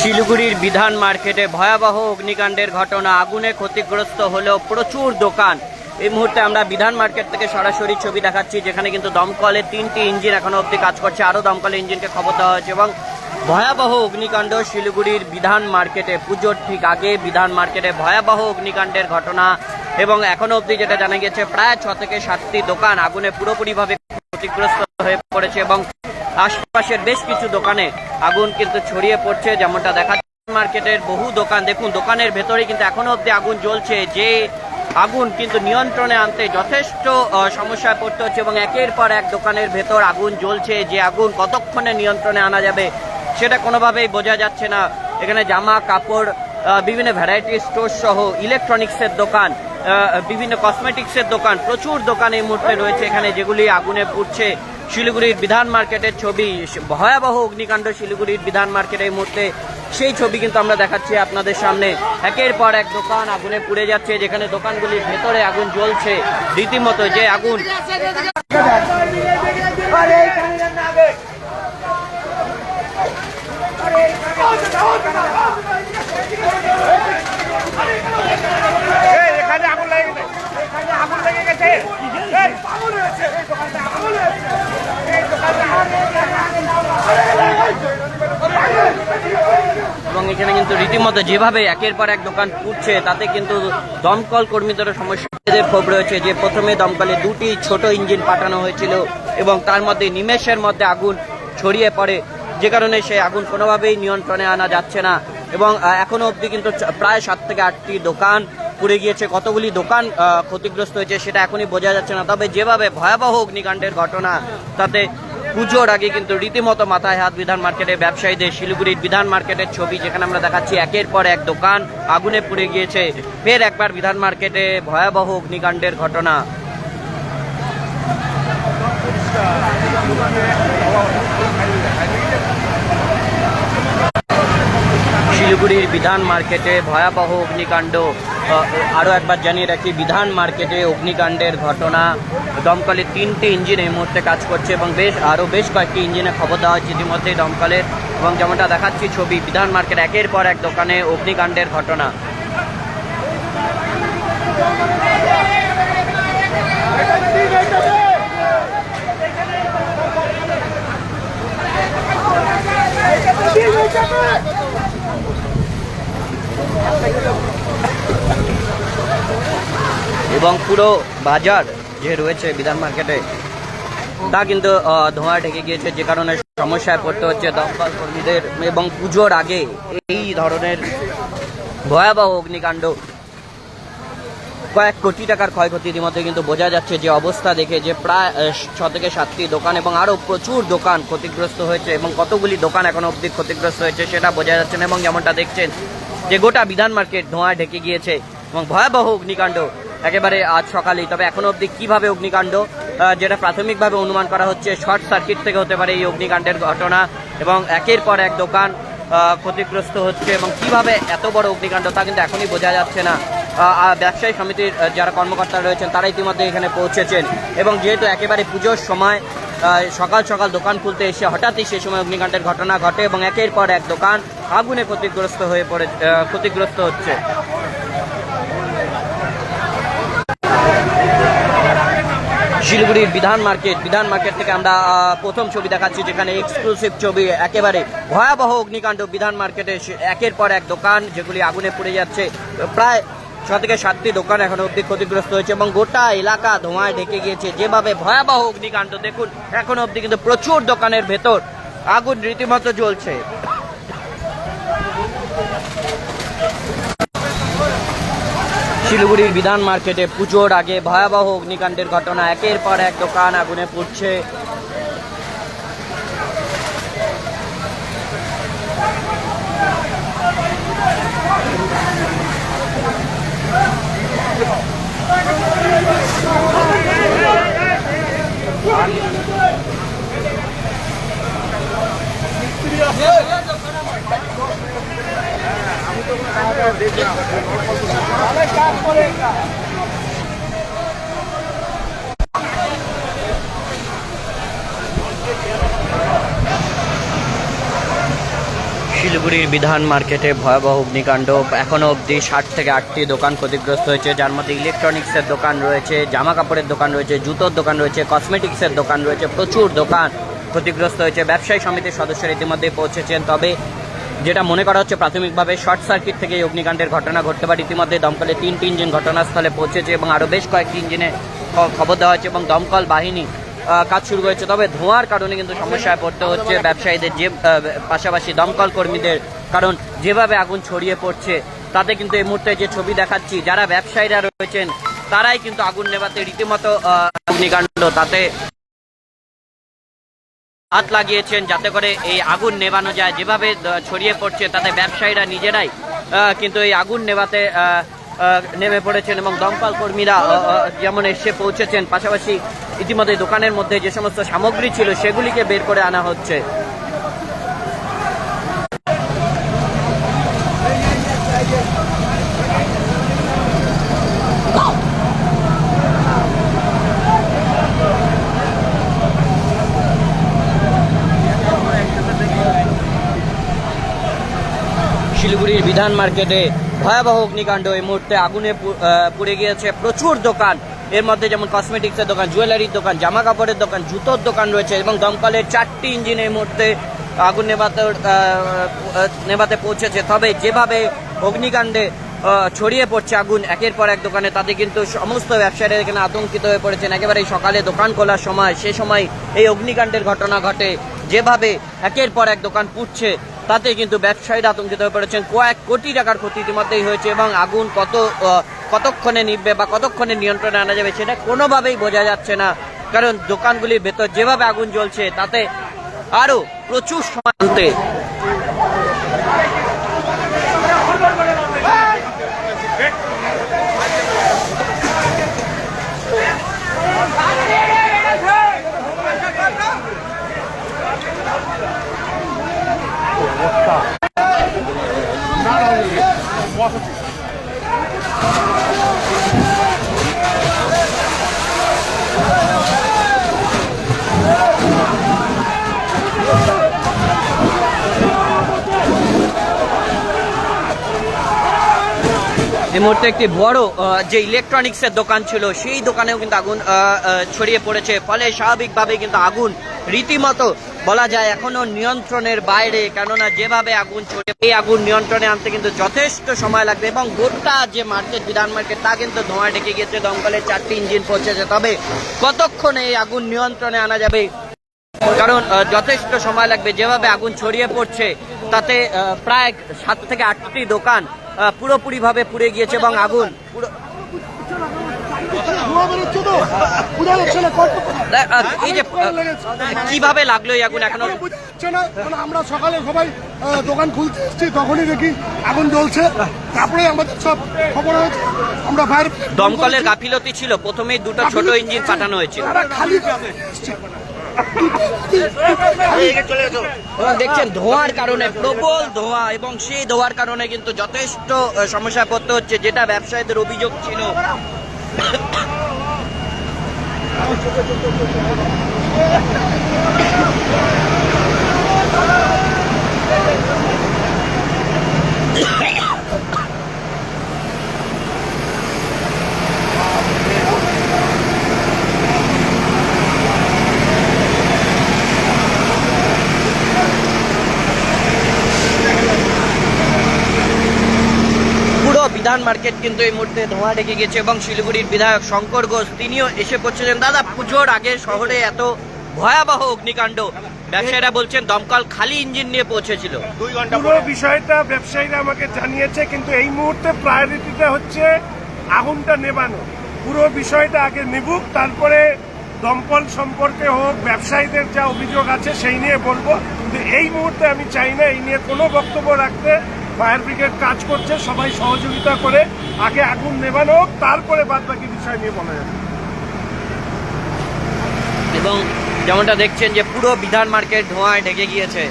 শিলিগুড়ির বিধান মার্কেটে ভয়াবহ অগ্নিকাণ্ডের ঘটনা, আগুনে ক্ষতিগ্রস্ত হলো প্রচুর দোকান। এই মুহূর্তে আমরা বিধান মার্কেট থেকে সরাসরি ছবি দেখাচ্ছি, যেখানে কিন্তু দমকলের 3টি ইঞ্জিন এখনো অবধি কাজ করছে। আরও দমকলের ইঞ্জিনকে খবর দেওয়া হয়েছে এবং ভয়াবহ অগ্নিকাণ্ড শিলিগুড়ির বিধান মার্কেটে। পুজোর ঠিক আগে বিধান মার্কেটে ভয়াবহ অগ্নিকাণ্ডের ঘটনা এবং এখনো অবধি যেটা জানা গেছে প্রায় 6 থেকে 7টি দোকান আগুনে পুরোপুরিভাবে ক্ষতিগ্রস্ত হয়ে পড়েছে এবং আশপাশের বেশ কিছু দোকানে আগুন কিন্তু ছড়িয়ে পড়ছে। যেমনটা দেখাচ্ছে মার্কেটের বহু দোকান, দেখুন দোকানের ভেতরে কিন্তু এখনো অবধি আগুন জ্বলছে। যে আগুন কিন্তু নিয়ন্ত্রণে আনতে যথেষ্ট সমস্যায় পড়তে হচ্ছে এবং একের পর এক দোকানের ভেতর আগুন জ্বলছে। যে আগুন কতক্ষণে নিয়ন্ত্রণে আনা যাবে সেটা কোনোভাবেই বোঝা যাচ্ছে না। এখানে জামা কাপড়, বিভিন্ন ভ্যারাইটি স্টোর সহ ইলেকট্রনিক্সের দোকান, বিভিন্ন কসমেটিক্সের দোকান, প্রচুর দোকান এই মুহূর্তে রয়েছে এখানে, যেগুলি আগুনে পুড়ছে। শিলিগুড়ির বিধান মার্কেটের ছবি, ভয়াবহ অগ্নিকাণ্ড শিলিগুড়ির বিধান মার্কেট এই মুহূর্তে, সেই ছবি কিন্তু আমরা দেখাচ্ছি আপনাদের সামনে। একের পর এক দোকান আগুনে পুড়ে যাচ্ছে, যেখানে দোকানগুলির ভেতরে আগুন জ্বলছে রীতিমতো। যে আগুন এবং এখানে কিন্তু রীতিমতো যেভাবে একের পর এক দোকান পুড়ছে, তাতে কিন্তু দমকল কর্মীদেরও সমস্যাদের ক্ষোভ রয়েছে। যে প্রথমে দমকলে 2টি ছোট ইঞ্জিন পাঠানো হয়েছিল এবং তার মধ্যে নিমেষের মধ্যে আগুন ছড়িয়ে পড়ে, যে কারণে সেই আগুন কোনোভাবেই নিয়ন্ত্রণে আনা যাচ্ছে না এবং এখনো অবধি কিন্তু প্রায় 7 থেকে 8টি দোকান পুড়ে গিয়েছে। কতগুলি দোকান ক্ষতিগ্রস্ত হয়েছে সেটা এখনই বোঝা যাচ্ছে না। তবে যেভাবে ভয়াবহ অগ্নিকাণ্ডের ঘটনা, তাতে পুজোর আগে কিন্তু রীতিমতো মাথায় হাত বিধান মার্কেটের ব্যবসায়ীদের। শিলিগুড়ির বিধান মার্কেটের ছবি, যেখানে আমরা দেখাচ্ছি একের পর এক দোকান আগুনে পুড়ে গিয়েছে। ফের একবার বিধান মার্কেটে ভয়াবহ অগ্নিকাণ্ডের ঘটনা। শিলিগুড়ির বিধান মার্কেটে ভয়াবহ অগ্নিকাণ্ড। আরও একবার জানিয়ে রাখি, বিধান মার্কেটে অগ্নিকাণ্ডের ঘটনা। দমকলের 3টি ইঞ্জিন এই মুহূর্তে কাজ করছে এবং আরও বেশ কয়েকটি ইঞ্জিনে খবর দেওয়া হচ্ছে ইতিমধ্যে দমকলের। এবং যেমনটা দেখাচ্ছি ছবি, বিধান মার্কেট একের পর এক দোকানে অগ্নিকাণ্ডের ঘটনা। এবং পুরো বাজার যে রয়েছে বিধান মার্কেটে, তা কিন্তু ধোঁয়া ঢেকে গিয়েছে, যে কারণে সমস্যায় পড়তে হচ্ছে দমকল কর্মীদের। এবং পুজোর আগে এই ধরনের ভয়াবহ অগ্নিকাণ্ড, কয়েক কোটি টাকার ক্ষয়ক্ষতি ইতিমধ্যে কিন্তু বোঝা যাচ্ছে যে অবস্থা দেখে, যে প্রায় 6 থেকে 7টি দোকান এবং আরও প্রচুর দোকান ক্ষতিগ্রস্ত হয়েছে এবং কতগুলি দোকান এখনো অবধি ক্ষতিগ্রস্ত হয়েছে সেটা বোঝা যাচ্ছে না। এবং যেমনটা দেখছেন যে গোটা বিধান মার্কেট ধোঁয়ায় ঢেকে গিয়েছে এবং ভয়াবহ অগ্নিকাণ্ড একেবারে আজ সকালেই। তবে এখনো অবধি কীভাবে অগ্নিকাণ্ড, যেটা প্রাথমিকভাবে অনুমান করা হচ্ছে শর্ট সার্কিট থেকে হতে পারে এই অগ্নিকাণ্ডের ঘটনা। এবং একের পর এক দোকান ক্ষতিগ্রস্ত হচ্ছে এবং কিভাবে এত বড় অগ্নিকাণ্ড তা কিন্তু এখনই বোঝা যাচ্ছে না। ব্যবসায়ী সমিতির যারা কর্মকর্তা রয়েছেন তারা ইতিমধ্যে এখানে পৌঁছেছেন এবং যেহেতু একেবারে পুজোর সময় সকাল সকাল দোকান খুলতে এসে হঠাৎই সে সময় অগ্নিকাণ্ডের ঘটনা ঘটে এবং একের পর এক দোকান আগুনে ক্ষতিগ্রস্ত হচ্ছে। শিলিগুড়ির বিধান মার্কেট থেকে আমরা প্রথম ছবি দেখাচ্ছি, যেখানে এক্সক্লুসিভ ছবি। একেবারে ভয়াবহ অগ্নিকাণ্ড বিধান মার্কেটে, একের পর এক দোকান যেগুলি আগুনে পুড়ে যাচ্ছে। প্রায় 6 থেকে 7টি দোকান এখনো অবধি ক্ষতিগ্রস্ত হয়েছে এবং গোটা এলাকা ধোঁয়ায় ঢেকে গিয়েছে। যেভাবে ভয়াবহ অগ্নিকাণ্ড, দেখুন এখনো অবধি কিন্তু প্রচুর দোকানের ভেতর আগুন রীতিমতো জ্বলছে। শিলিগুড়ির বিধান মার্কেটে পুজোর আগে ভয়াবহ অগ্নিকাণ্ডের ঘটনা, একের পর এক দোকান আগুনে পুড়ছে। শিলিগুড়ির বিধান মার্কেটে ভয়াবহ অগ্নিকাণ্ড। এখনও অবধি 60 থেকে 8টি দোকান ক্ষতিগ্রস্ত হয়েছে, যার মধ্যে ইলেকট্রনিক্সের দোকান রয়েছে, জামা কাপড়ের দোকান রয়েছে, জুতোর দোকান রয়েছে, কসমেটিক্সের দোকান রয়েছে। প্রচুর দোকান ক্ষতিগ্রস্ত হয়েছে। ব্যবসায়ী সমিতির সদস্যরা ইতিমধ্যে পৌঁছেছেন, তবে যেটা মনে করা হচ্ছে প্রাথমিকভাবে শর্ট সার্কিট থেকে এই অগ্নিকাণ্ডের ঘটনা ঘটতে পারে। ইতিমধ্যে দমকলে 3টি ইঞ্জিন ঘটনাস্থলে পৌঁছেছে এবং আরও বেশ কয়েকটি ইঞ্জিনে খবর দেওয়া হয়েছে এবং দমকল বাহিনী কাজ শুরু করেছে। তবে ধোঁয়ার কারণে কিন্তু সমস্যায় পড়তে হচ্ছে ব্যবসায়ীদের, যে পাশাপাশি দমকল কর্মীদের, কারণ যেভাবে আগুন ছড়িয়ে পড়ছে তাতে কিন্তু এই মুহূর্তে যে ছবি দেখাচ্ছি, যারা ব্যবসায়ীরা রয়েছেন তারাই কিন্তু আগুন নেভাতে রীতিমতো অগ্নিকাণ্ড তাতে হাত লাগিয়েছেন যাতে করে এই আগুন নেভানো যায়। যেভাবে ছড়িয়ে পড়ছে তাতে ব্যবসায়ীরা নিজেরাই কিন্তু এই আগুন নেভাতে নেমে পড়েছেন এবং দমকল কর্মীরা যেমন এসে পৌঁছেছেন, পাশাপাশি ইতিমধ্যে দোকানের মধ্যে যে সমস্ত সামগ্রী ছিল সেগুলিকে বের করে আনা হচ্ছে। শিলিগুড়ির বিধান মার্কেটে ভয়াবহ অগ্নিকাণ্ড। এই মুহূর্তে আগুনে পুড়ে গিয়েছে প্রচুর দোকান। এর মধ্যে যেমন কসমেটিক্সের দোকান, জুয়েলারির দোকান, জামা কাপড়ের দোকান, জুতোর দোকান রয়েছে এবং দমকলের 4টি ইঞ্জিন এই মুহূর্তে আগুন নেভাতে পৌঁছেছে। তবে যেভাবে অগ্নিকাণ্ডে ছড়িয়ে পড়ছে আগুন একের পর এক দোকানে, তাতে কিন্তু সমস্ত ব্যবসায়ীরা এখানে আতঙ্কিত হয়ে পড়েছেন। একেবারে সকালে দোকান খোলার সময়, সে সময় এই অগ্নিকাণ্ডের ঘটনা ঘটে। যেভাবে একের পর এক দোকান পুড়ছে তাতে কিন্তু ব্যবসায়ীরা আতঙ্কিত হয়ে পড়েছেন। কয়েক কোটি টাকার ক্ষতি ইতিমধ্যেই হয়েছে এবং আগুন কতক্ষণে নিভবে বা কতক্ষণে নিয়ন্ত্রণে আনা যাবে সেটা কোনোভাবেই বোঝা যাচ্ছে না, কারণ দোকানগুলির ভেতর যেভাবে আগুন জ্বলছে তাতে আরো প্রচুর সময় আনতে এই মুহূর্তে একটি বড় যে ইলেকট্রনিক্সের দোকান ছিল সেই দোকানেও কিন্তু আগুন ছড়িয়ে পড়েছে। ফলে স্বাভাবিকভাবে কিন্তু আগুন রীতিমতো বলা যায় এখনো নিয়ন্ত্রণের বাইরে, কেননা যেভাবে আগুন ছড়িয়ে, এই আগুন নিয়ন্ত্রণে আনতে কিন্তু যথেষ্ট সময় লাগবে এবং গোটা যে মার্কেট, বিধান মার্কেট, তা কিন্তু ধোঁয়া ঢেকে গিয়েছে। দমকলের 4টি ইঞ্জিন পৌঁছেছে, তবে কতক্ষণে এই আগুন নিয়ন্ত্রণে আনা যাবে, কারণ যথেষ্ট সময় লাগবে। যেভাবে আগুন ছড়িয়ে পড়ছে তাতে প্রায় 7 থেকে 8টি দোকান পুরোপুরি ভাবে পুড়ে গিয়েছে এবং আগুন পুরো এই যে কিভাবে লাগলো এই আগুন এখনো আমরা সকালে সবাই দোকান খুলতে এসেছি, তখনই দেখি আগুন জ্বলছে। তারপরে আমাদের সব খবর হয়েছে, আমরা ফায়ার দমকলের গাফিলতি ছিল। প্রথমেই 2টো ছোট ইঞ্জিন পাঠানো হয়েছিল। খালি দেখছেন ধোঁয়ার কারণে, প্রবল ধোঁয়া, এবং সেই ধোঁয়ার কারণে কিন্তু যথেষ্ট সমস্যায় পড়তে হচ্ছে, যেটা ব্যবসায়ীদের অভিযোগ ছিল। বিধান মার্কেট কিন্তু এই মুহূর্তে ধোঁয়া ঢেকে গেছে এবং শিলিগুড়ির বিধায়ক শঙ্কর ঘোষ তিনিও এসে পৌঁছেছেন। দাদা, পুজোর আগে শহরে এত ভয়াবহ অগ্নিকাণ্ড, ব্যবসায়ীরা বলছেন দমকল খালি ইঞ্জিন নিয়ে পৌঁছেছিল। 2 ঘন্টা পুরো বিষয়টা ব্যবসায়ীরা আমাকে জানিয়েছে, কিন্তু এই মুহূর্তে প্রায়োরিটিটা হচ্ছে আগুনটা নেভানো। পুরো বিষয়টা আগে নিবুক, তারপরে দমকল সম্পর্কে হোক, ব্যবসায়ীদের যা অভিযোগ আছে সেই নিয়ে বলবো। কিন্তু এই মুহূর্তে আমি চাই না এই নিয়ে কোনো বক্তব্য রাখতে। ফায়ার ব্রিগেড কাজ করছে, সবাই সহযোগিতা করে আগে আগুন নেভানো হোক, তারপরে বাদ বাকি বিষয় নিয়ে বলা যাবে। এবং যেমনটা দেখছেন যে পুরো বিধান মার্কেট ধোঁয়ায় ঢেকে গিয়েছে।